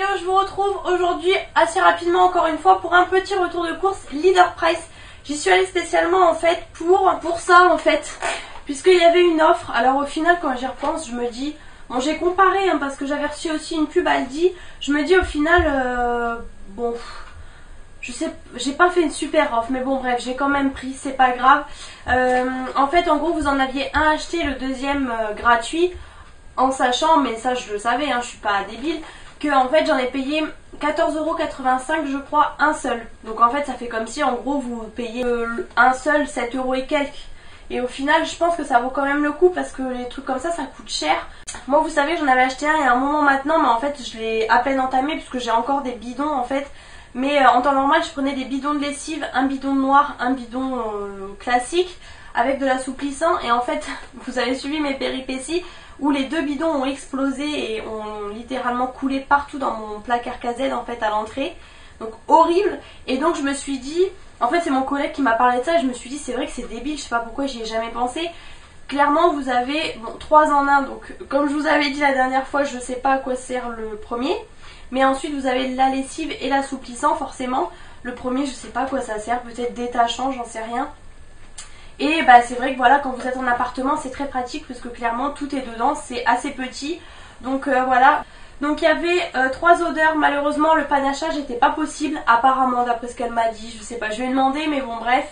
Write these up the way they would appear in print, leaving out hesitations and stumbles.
Hello, je vous retrouve aujourd'hui assez rapidement encore une fois pour un petit retour de course Leader Price. J'y suis allée spécialement en fait pour ça en fait, puisqu'il y avait une offre. Alors au final quand j'y repense je me dis, bon j'ai comparé hein, parce que j'avais reçu aussi une pub Aldi, je me dis au final bon je sais, j'ai pas fait une super offre mais bon bref j'ai quand même pris, c'est pas grave. En fait en gros vous en aviez un acheté, le deuxième gratuit, en sachant, mais ça je le savais, hein, je suis pas débile, que en fait j'en ai payé 14,85 € je crois un seul. Donc en fait ça fait comme si en gros vous payez un seul 7 € et quelques. Et au final je pense que ça vaut quand même le coup parce que les trucs comme ça coûte cher. Moi vous savez j'en avais acheté un il y a un moment maintenant, mais en fait je l'ai à peine entamé puisque j'ai encore des bidons en fait. Mais en temps normal je prenais des bidons de lessive, un bidon noir, un bidon classique avec de l'assouplissant. Et en fait vous avez suivi mes péripéties où les deux bidons ont explosé et ont littéralement coulé partout dans mon placard KZ en fait à l'entrée. Donc horrible. Et donc je me suis dit, en fait c'est mon collègue qui m'a parlé de ça et je me suis dit c'est vrai que c'est débile, je sais pas pourquoi j'y ai jamais pensé. Clairement vous avez 3 en 1, donc comme je vous avais dit la dernière fois je sais pas à quoi sert le premier. Mais ensuite vous avez la lessive et l'assouplissant forcément. Le premier je sais pas à quoi ça sert, peut-être détachant, j'en sais rien. Et bah c'est vrai que voilà quand vous êtes en appartement c'est très pratique parce que clairement tout est dedans, c'est assez petit. Donc voilà. Donc il y avait 3 odeurs, malheureusement le panachage n'était pas possible apparemment d'après ce qu'elle m'a dit, je sais pas, je lui ai demandé mais bon bref.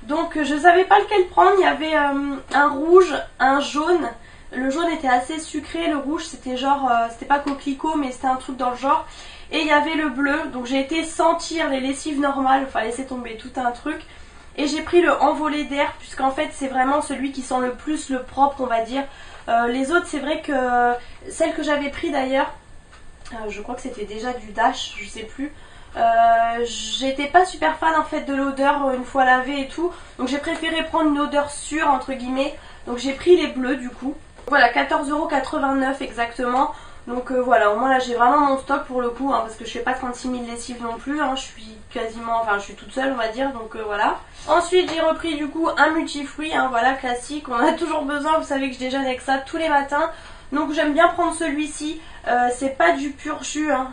Donc je savais pas lequel prendre, il y avait un rouge, un jaune. Le jaune était assez sucré, le rouge c'était genre, c'était pas coquelicot mais c'était un truc dans le genre. Et il y avait le bleu, donc j'ai été sentir les lessives normales, enfin laisser tomber tout un truc. Et j'ai pris le envolé d'air puisqu'en fait c'est vraiment celui qui sent le plus le propre on va dire. Les autres c'est vrai que celle que j'avais pris d'ailleurs, je crois que c'était déjà du Dash, je sais plus. J'étais pas super fan en fait de l'odeur une fois lavée et tout. Donc j'ai préféré prendre une odeur sûre entre guillemets. Donc j'ai pris les bleus du coup. Voilà 14,89 € exactement. Donc voilà, au moins là j'ai vraiment mon stock pour le coup hein, parce que je fais pas 36 000 lessives non plus hein, je suis quasiment, enfin je suis toute seule on va dire, donc voilà. Ensuite j'ai repris du coup un multifruit, hein, voilà classique, on en a toujours besoin, vous savez que je déjeune avec ça tous les matins. Donc j'aime bien prendre celui-ci, c'est pas du pur jus hein,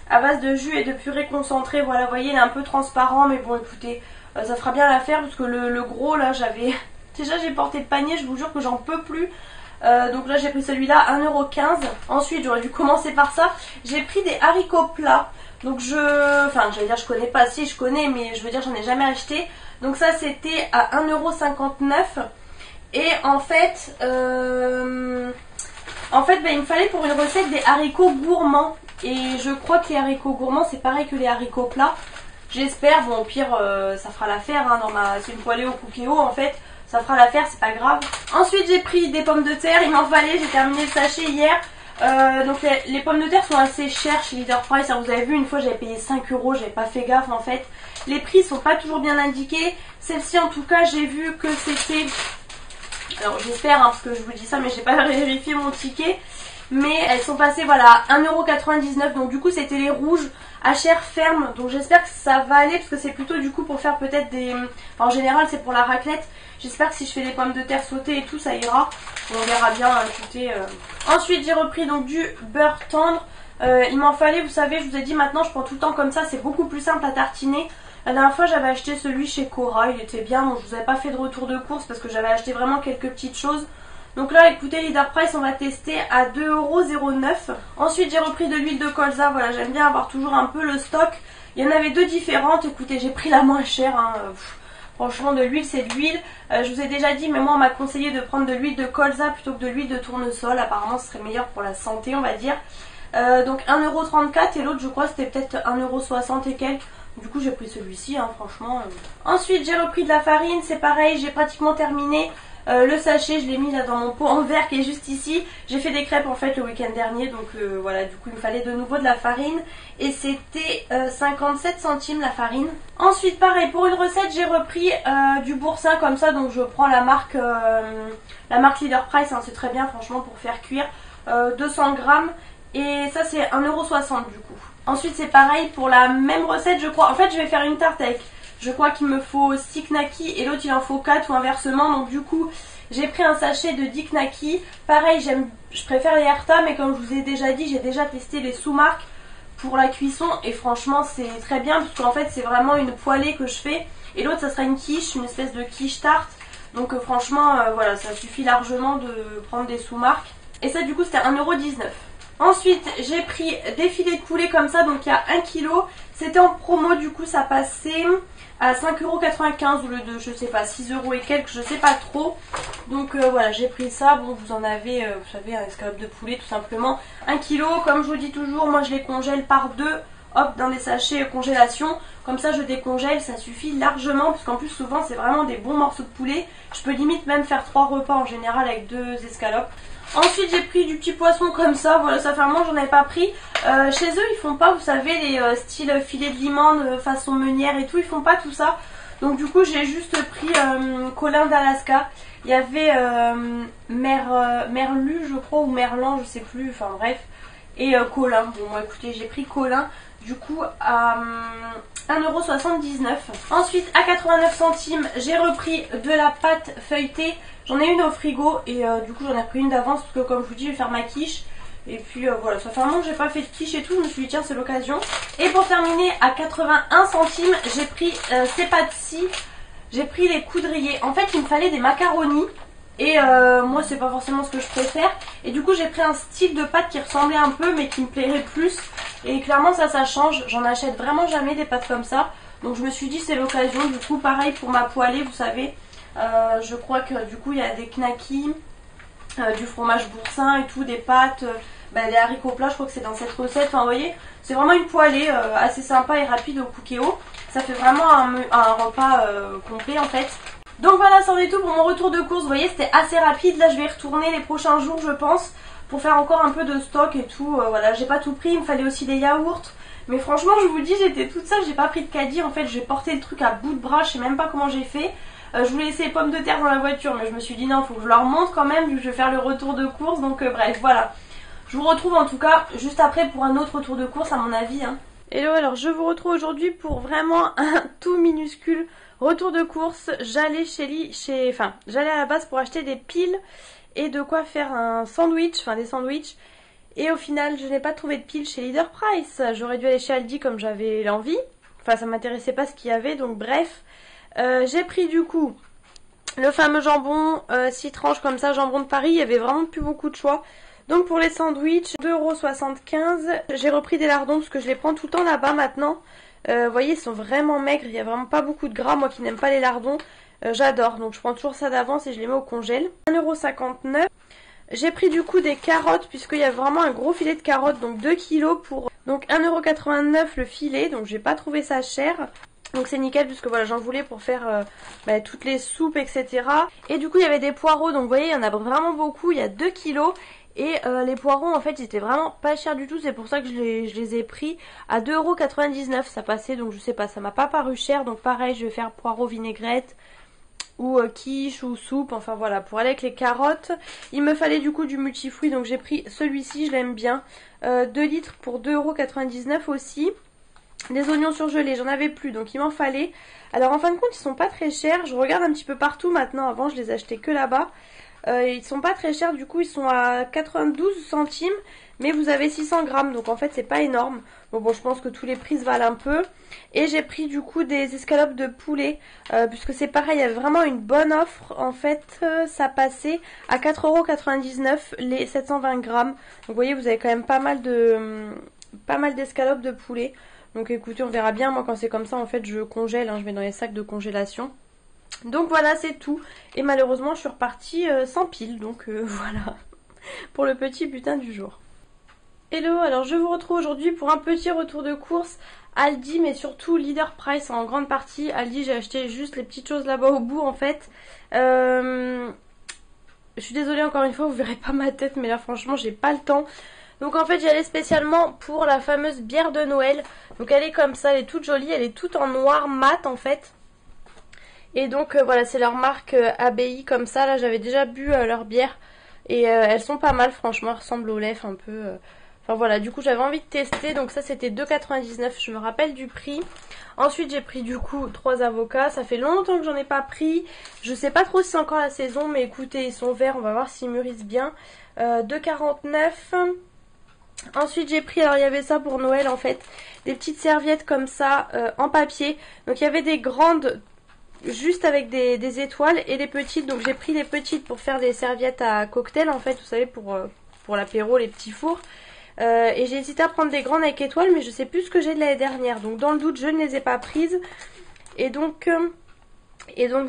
à base de jus et de purée concentrée, voilà vous voyez il est un peu transparent mais bon écoutez, ça fera bien l'affaire parce que le gros là j'avais, déjà j'ai porté le panier, je vous jure que j'en peux plus. Donc là j'ai pris celui-là 1,15 €. Ensuite j'aurais dû commencer par ça. J'ai pris des haricots plats. Donc enfin j'allais dire je connais pas, si je connais mais je veux dire j'en ai jamais acheté. Donc ça c'était à 1,59 €. Et en fait bah, il me fallait pour une recette des haricots gourmands. Et je crois que les haricots gourmands c'est pareil que les haricots plats. J'espère, bon au pire ça fera l'affaire hein, c'est une poêlée au Cookéo en fait. Ça fera l'affaire, c'est pas grave. Ensuite j'ai pris des pommes de terre, il m'en fallait, j'ai terminé le sachet hier. Donc les pommes de terre sont assez chères chez Leader Price. Alors, vous avez vu une fois j'avais payé 5 €, j'avais pas fait gaffe en fait. Les prix sont pas toujours bien indiqués. Celle-ci en tout cas j'ai vu que c'était... Alors j'espère hein, parce que je vous dis ça mais j'ai pas vérifié mon ticket. Mais elles sont passées voilà à 1,99 €. Donc du coup c'était les rouges à chair ferme. Donc j'espère que ça va aller parce que c'est plutôt du coup pour faire peut-être des... Enfin, en général c'est pour la raclette. J'espère que si je fais des pommes de terre sautées et tout ça ira. On verra bien écoutez. Ensuite j'ai repris donc du beurre tendre. Il m'en fallait, vous savez, je vous ai dit maintenant je prends tout le temps comme ça. C'est beaucoup plus simple à tartiner. La dernière fois j'avais acheté celui chez Cora, il était bien. Bon je vous avais pas fait de retour de course parce que j'avais acheté vraiment quelques petites choses. Donc là écoutez Leader Price on va tester à 2,09 €. Ensuite j'ai repris de l'huile de colza, voilà j'aime bien avoir toujours un peu le stock. Il y en avait deux différentes, écoutez j'ai pris la moins chère hein. Franchement de l'huile c'est de l'huile. Je vous ai déjà dit mais moi on m'a conseillé de prendre de l'huile de colza plutôt que de l'huile de tournesol. Apparemment ce serait meilleur pour la santé on va dire. Donc 1,34 € et l'autre je crois c'était peut-être 1,60 € et quelques. Du coup j'ai pris celui-ci hein, franchement. Ensuite j'ai repris de la farine, c'est pareil, j'ai pratiquement terminé. Le sachet je l'ai mis là dans mon pot en verre qui est juste ici. J'ai fait des crêpes en fait le week-end dernier. Donc voilà du coup il me fallait de nouveau de la farine. Et c'était 57 centimes la farine. Ensuite pareil pour une recette j'ai repris du boursin comme ça. Donc je prends la marque Leader Price hein, c'est très bien franchement pour faire cuire 200 grammes. Et ça c'est 1,60 € du coup. Ensuite c'est pareil pour la même recette je crois. En fait je vais faire une tarte avec... Je crois qu'il me faut 6 knackis et l'autre il en faut 4 ou inversement. Donc du coup J'ai pris un sachet de Dick Naki. Pareil, je préfère les Herta, mais comme je vous ai déjà dit, j'ai déjà testé les sous-marques pour la cuisson et franchement c'est très bien parce qu'en fait c'est vraiment une poêlée que je fais et l'autre ça sera une quiche, une espèce de quiche tarte. Donc franchement voilà, ça suffit largement de prendre des sous-marques. Et ça du coup c'était 1,19 €. Ensuite j'ai pris des filets de poulet comme ça, donc il y a 1 kg. C'était en promo, du coup ça passait à 5,95 € au lieu de je sais pas 6 € et quelques, je sais pas trop. Donc voilà, j'ai pris ça. Bon, vous en avez, vous savez, un escalope de poulet tout simplement, 1 kg. Comme je vous dis toujours, moi je les congèle par deux, hop, dans des sachets congélation. Comme ça je décongèle, ça suffit largement parce qu'en plus souvent c'est vraiment des bons morceaux de poulet. Je peux limite même faire 3 repas en général avec 2 escalopes. Ensuite j'ai pris du petit poisson comme ça, voilà, ça fait un moment que j'en avais pas pris. Chez eux ils font pas, vous savez, les styles filets de limande façon meunière et tout, ils font pas tout ça. Donc du coup j'ai juste pris colin d'Alaska. Il y avait merlu je crois, ou merlan, je sais plus, enfin bref. Et colin, bon moi écoutez j'ai pris colin du coup à 1,79 €. Ensuite à 89 centimes j'ai repris de la pâte feuilletée. J'en ai une au frigo et du coup j'en ai pris une d'avance parce que comme je vous dis je vais faire ma quiche. Et puis voilà, ça fait un moment que j'ai pas fait de quiche et tout, je me suis dit tiens c'est l'occasion. Et pour terminer à 81 centimes j'ai pris ces pâtes-ci. J'ai pris les coudriers. En fait il me fallait des macaronis. Et moi c'est pas forcément ce que je préfère. Et du coup j'ai pris un style de pâte qui ressemblait un peu mais qui me plairait plus. Et clairement ça change. J'en achète vraiment jamais des pâtes comme ça. Donc je me suis dit c'est l'occasion. Du coup pareil pour ma poêlée, vous savez. Je crois que du coup il y a des knackis, du fromage boursin et tout, des pâtes, des haricots plats, je crois que c'est dans cette recette. Enfin vous voyez, c'est vraiment une poêlée assez sympa et rapide au Cookéo. Ça fait vraiment un repas complet en fait. Donc voilà, c'en est tout pour mon retour de course. Vous voyez, c'était assez rapide. Là je vais y retourner les prochains jours je pense, pour faire encore un peu de stock et tout. Voilà, j'ai pas tout pris, il me fallait aussi des yaourts. Mais franchement je vous dis, j'étais toute seule, j'ai pas pris de caddie. En fait j'ai porté le truc à bout de bras, je sais même pas comment j'ai fait. Je voulais laisser les pommes de terre dans la voiture, mais je me suis dit non, faut que je leur montre quand même vu que je vais faire le retour de course. Donc bref, voilà. Je vous retrouve en tout cas juste après pour un autre retour de course à mon avis. Hello, alors je vous retrouve aujourd'hui pour vraiment un tout minuscule retour de course. J'allais j'allais à la base pour acheter des piles et de quoi faire un sandwich, enfin des sandwichs. Et au final, je n'ai pas trouvé de piles chez Leader Price. J'aurais dû aller chez Aldi comme j'avais l'envie. Enfin, ça m'intéressait pas ce qu'il y avait, donc bref. J'ai pris du coup le fameux jambon 6 tranches comme ça, jambon de Paris. Il y avait vraiment plus beaucoup de choix. Donc pour les sandwichs, 2,75 €. J'ai repris des lardons parce que je les prends tout le temps là-bas maintenant. Vous voyez, ils sont vraiment maigres, il n'y a vraiment pas beaucoup de gras. Moi qui n'aime pas les lardons, j'adore. Donc je prends toujours ça d'avance et je les mets au congèle. 1,59 €. J'ai pris du coup des carottes puisqu'il y a vraiment un gros filet de carottes, donc 2 kg pour donc 1,89 € le filet. Donc j'ai pas trouvé ça cher. Donc c'est nickel puisque voilà, j'en voulais pour faire toutes les soupes etc. Et du coup il y avait des poireaux, donc vous voyez il y en a vraiment beaucoup, il y a 2 kg. Et les poireaux en fait ils étaient vraiment pas chers du tout, c'est pour ça que je les ai pris à 2,99 €. Ça passait, donc je sais pas, ça m'a pas paru cher. Donc pareil je vais faire poireaux vinaigrette ou quiche ou soupe, enfin voilà, pour aller avec les carottes. Il me fallait du coup du multifruit, donc j'ai pris celui-ci, je l'aime bien, 2 litres pour 2,99 € aussi. Des oignons surgelés, j'en avais plus, donc il m'en fallait. Alors en fin de compte ils sont pas très chers, je regarde un petit peu partout maintenant, avant je les achetais que là-bas. Ils sont pas très chers, du coup ils sont à 92 centimes, mais vous avez 600 grammes, donc en fait c'est pas énorme. Bon je pense que tous les prix se valent un peu. Et j'ai pris du coup des escalopes de poulet, puisque c'est pareil, il y avait vraiment une bonne offre. En fait ça passait à 4,99 € les 720 grammes. Donc vous voyez, vous avez quand même pas mal d'escalopes de poulet. Donc écoutez, on verra bien. Moi quand c'est comme ça en fait je congèle, je mets dans les sacs de congélation. Donc voilà, c'est tout. Et malheureusement je suis repartie sans pile, donc voilà pour le petit butin du jour. Hello, alors je vous retrouve aujourd'hui pour un petit retour de course Aldi, mais surtout Leader Price en grande partie. Aldi j'ai acheté juste les petites choses là-bas au bout en fait. Je suis désolée encore une fois, vous verrez pas ma tête, mais là franchement j'ai pas le temps. Donc en fait j'y allais spécialement pour la fameuse bière de Noël. Donc elle est comme ça, elle est toute jolie, elle est toute en noir mat en fait. Et donc voilà, c'est leur marque ABI comme ça. Là j'avais déjà bu leur bière et elles sont pas mal franchement, elles ressemblent au lait un peu. Enfin voilà, du coup j'avais envie de tester, donc ça c'était 2,99, je me rappelle du prix. Ensuite j'ai pris du coup 3 avocats, ça fait longtemps que j'en ai pas pris. Je sais pas trop si c'est encore la saison, mais écoutez, ils sont verts, on va voir s'ils mûrissent bien. 2,49. Ensuite j'ai pris, alors il y avait ça pour Noël en fait, des petites serviettes comme ça en papier. Donc il y avait des grandes juste avec des étoiles et des petites, donc j'ai pris les petites pour faire des serviettes à cocktail en fait, vous savez, pour l'apéro, les petits fours. Et j'ai hésité à prendre des grandes avec étoiles, mais je sais plus ce que j'ai de l'année dernière, donc dans le doute je ne les ai pas prises. Et donc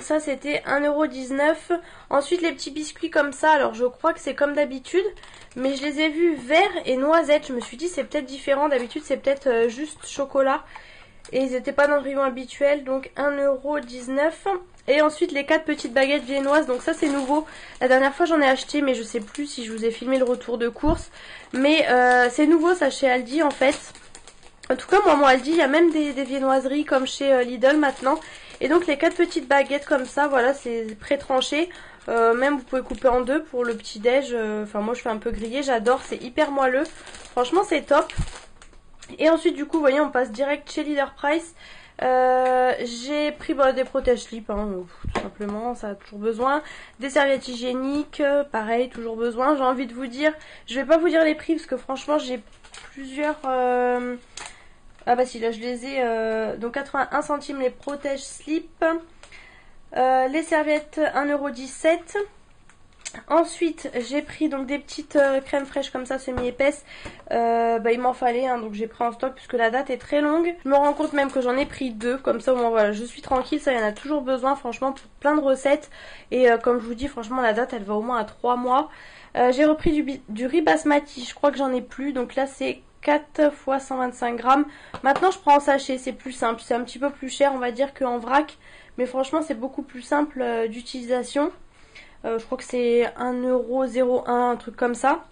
ça c'était 1,19€. Ensuite les petits biscuits comme ça, alors je crois que c'est comme d'habitude, mais je les ai vus verts et noisettes. Je me suis dit c'est peut-être différent, d'habitude c'est peut-être juste chocolat. Et ils n'étaient pas dans le rayon habituel, donc 1,19€. Et ensuite les 4 petites baguettes viennoises, donc ça c'est nouveau. La dernière fois j'en ai acheté, mais je sais plus si je vous ai filmé le retour de course. Mais c'est nouveau ça chez Aldi en fait. En tout cas moi mon Aldi, il y a même des viennoiseries comme chez Lidl maintenant. Et donc les 4 petites baguettes comme ça, voilà, c'est pré-tranché. Même vous pouvez couper en deux pour le petit déj. Enfin moi je fais un peu grillé, j'adore, c'est hyper moelleux. Franchement c'est top. Et ensuite du coup vous voyez on passe direct chez Leader Price. J'ai pris des protège-slips tout simplement, ça a toujours besoin. Des serviettes hygiéniques, pareil, toujours besoin. J'ai envie de vous dire, je vais pas vous dire les prix parce que franchement j'ai plusieurs... Ah bah si, là je les ai, donc 81 centimes les protège-slips. Les serviettes 1,17€. Ensuite j'ai pris donc des petites crèmes fraîches comme ça semi-épaisses. Il m'en fallait donc j'ai pris en stock puisque la date est très longue. Je me rends compte même que j'en ai pris 2, comme ça au moins voilà, je suis tranquille. Ça, il y en a toujours besoin franchement pour plein de recettes. Et comme je vous dis, franchement la date elle va au moins à 3 mois. J'ai repris du riz basmati, je crois que j'en ai plus, donc là c'est 4 x 125 grammes. Maintenant je prends en sachet, c'est plus simple, c'est un petit peu plus cher on va dire qu'en vrac, mais franchement c'est beaucoup plus simple d'utilisation. Je crois que c'est 1,01€, un truc comme ça.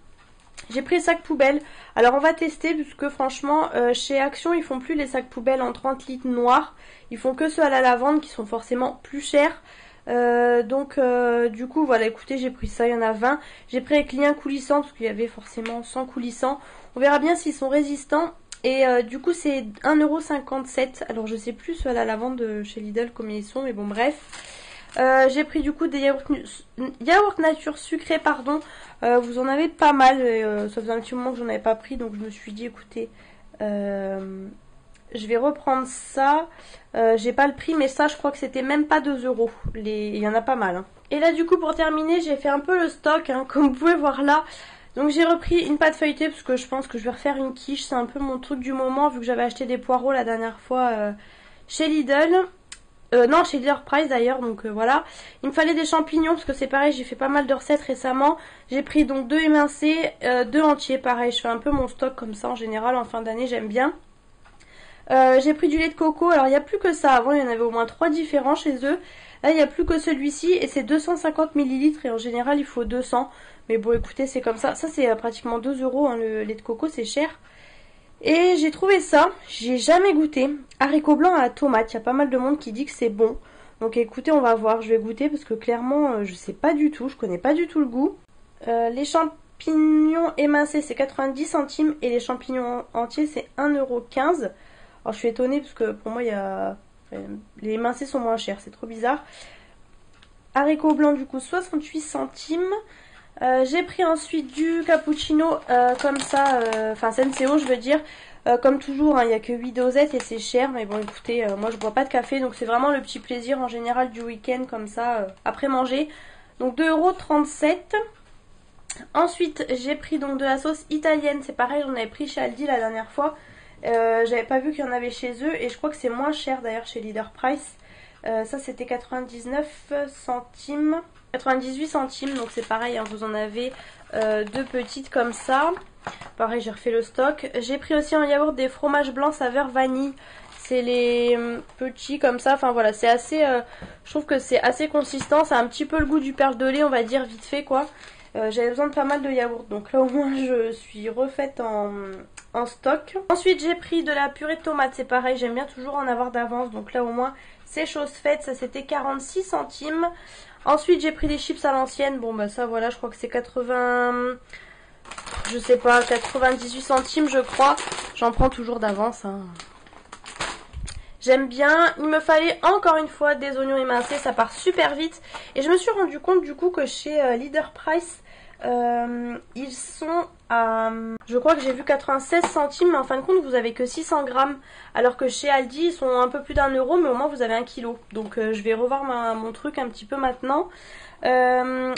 J'ai pris le sac poubelle. Alors on va tester puisque franchement chez Action ils font plus les sacs poubelles en 30 litres noirs. Ils font que ceux à la lavande qui sont forcément plus chers. Du coup voilà, écoutez, j'ai pris ça, il y en a 20. J'ai pris avec lien coulissant parce qu'il y avait forcément 100 coulissants. On verra bien s'ils sont résistants. Et du coup c'est 1,57€. Alors je sais plus ceux à la lavande chez Lidl combien ils sont, mais bon bref. J'ai pris du coup des yaourts nature sucrés, pardon. Vous en avez pas mal, ça faisait un petit moment que j'en avais pas pris, donc je me suis dit écoutez, je vais reprendre ça. J'ai pas le prix, mais ça je crois que c'était même pas 2€. Il y en a pas mal. Hein. Et là du coup pour terminer, j'ai fait un peu le stock, comme vous pouvez voir là. Donc j'ai repris une pâte feuilletée parce que je pense que je vais refaire une quiche. C'est un peu mon truc du moment vu que j'avais acheté des poireaux la dernière fois chez Lidl. Non, chez Leader Price d'ailleurs, donc voilà. Il me fallait des champignons parce que c'est pareil, j'ai fait pas mal de recettes récemment. J'ai pris donc 2 émincés, 2 entiers, pareil. Je fais un peu mon stock comme ça en général en fin d'année, j'aime bien. J'ai pris du lait de coco, alors il n'y a plus que ça. Avant il y en avait au moins 3 différents chez eux. Là il n'y a plus que celui-ci et c'est 250 ml et en général il faut 200. Mais bon écoutez, c'est comme ça. Ça c'est pratiquement 2€, hein, le lait de coco, c'est cher. Et j'ai trouvé ça, j'ai jamais goûté, haricots blancs à la tomate. Il y a pas mal de monde qui dit que c'est bon. Donc écoutez, on va voir, je vais goûter parce que clairement je sais pas du tout, je connais pas du tout le goût. Les champignons émincés c'est 90 centimes et les champignons entiers c'est 1,15€. Alors je suis étonnée parce que pour moi les émincés sont moins chers, c'est trop bizarre. Haricots blancs du coup 68 centimes. J'ai pris ensuite du cappuccino comme ça, enfin Senseo je veux dire, comme toujours, il n'y a que 8 dosettes et c'est cher, mais bon écoutez, moi je bois pas de café, donc c'est vraiment le petit plaisir en général du week-end comme ça, après manger. Donc 2,37€. Ensuite j'ai pris donc de la sauce italienne, c'est pareil, j'en avais pris chez Aldi la dernière fois, j'avais pas vu qu'il y en avait chez eux et je crois que c'est moins cher d'ailleurs chez Leader Price. Ça c'était 99 centimes. 98 centimes, donc c'est pareil, hein, vous en avez 2 petites comme ça. Pareil, j'ai refait le stock. J'ai pris aussi en yaourt des fromages blancs saveur vanille. C'est les petits comme ça, enfin voilà, c'est assez, je trouve que c'est assez consistant. Ça a un petit peu le goût du perle de lait, on va dire, vite fait quoi. J'avais besoin de pas mal de yaourt, donc là au moins je suis refaite en stock. Ensuite j'ai pris de la purée de tomates, c'est pareil, j'aime bien toujours en avoir d'avance, donc là au moins c'est chose faite. Ça c'était 46 centimes. Ensuite j'ai pris des chips à l'ancienne, bon bah ça voilà, je crois que c'est 80... je sais pas, 98 centimes je crois. J'en prends toujours d'avance, hein. J'aime bien. Il me fallait encore une fois des oignons émincés, ça part super vite. Et je me suis rendu compte du coup que chez Leader Price, ils sont à... Je crois que j'ai vu 96 centimes, mais en fin de compte vous avez que 600 grammes. Alors que chez Aldi ils sont un peu plus d'1 €, mais au moins vous avez 1 kilo. Donc je vais revoir mon truc un petit peu maintenant.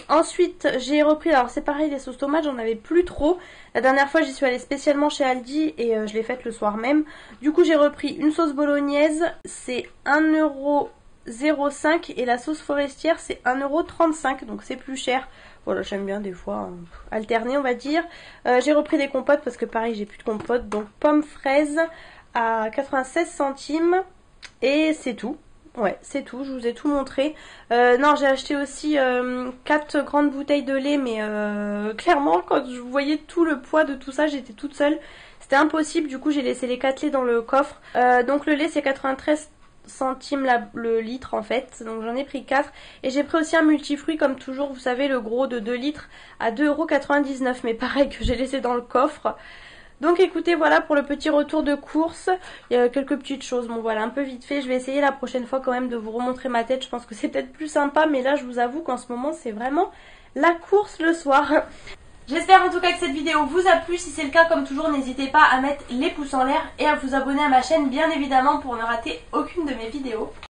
Ensuite j'ai repris, alors c'est pareil, les sauces tomates j'en avais plus trop. La dernière fois j'y suis allée spécialement chez Aldi et je l'ai faite le soir même. Du coup j'ai repris une sauce bolognaise, c'est 1,05 € et la sauce forestière c'est 1,35 €, donc c'est plus cher. Voilà, j'aime bien des fois alterner on va dire. J'ai repris des compotes parce que pareil j'ai plus de compote, donc pommes fraises à 96 centimes et c'est tout. Ouais, c'est tout, je vous ai tout montré. Non, j'ai acheté aussi 4 grandes bouteilles de lait, mais clairement, quand je voyais tout le poids de tout ça, j'étais toute seule. C'était impossible, du coup j'ai laissé les 4 laits dans le coffre. Donc le lait c'est 93 centimes le litre en fait, donc j'en ai pris 4. Et j'ai pris aussi un multifruit comme toujours, vous savez, le gros de 2 litres à 2,99 €, mais pareil que j'ai laissé dans le coffre. Donc écoutez, voilà pour le petit retour de course. Il y a quelques petites choses, bon voilà, un peu vite fait. Je vais essayer la prochaine fois quand même de vous remontrer ma tête. Je pense que c'est peut-être plus sympa, mais là je vous avoue qu'en ce moment c'est vraiment la course le soir. J'espère en tout cas que cette vidéo vous a plu. Si c'est le cas, comme toujours, n'hésitez pas à mettre les pouces en l'air et à vous abonner à ma chaîne bien évidemment pour ne rater aucune de mes vidéos.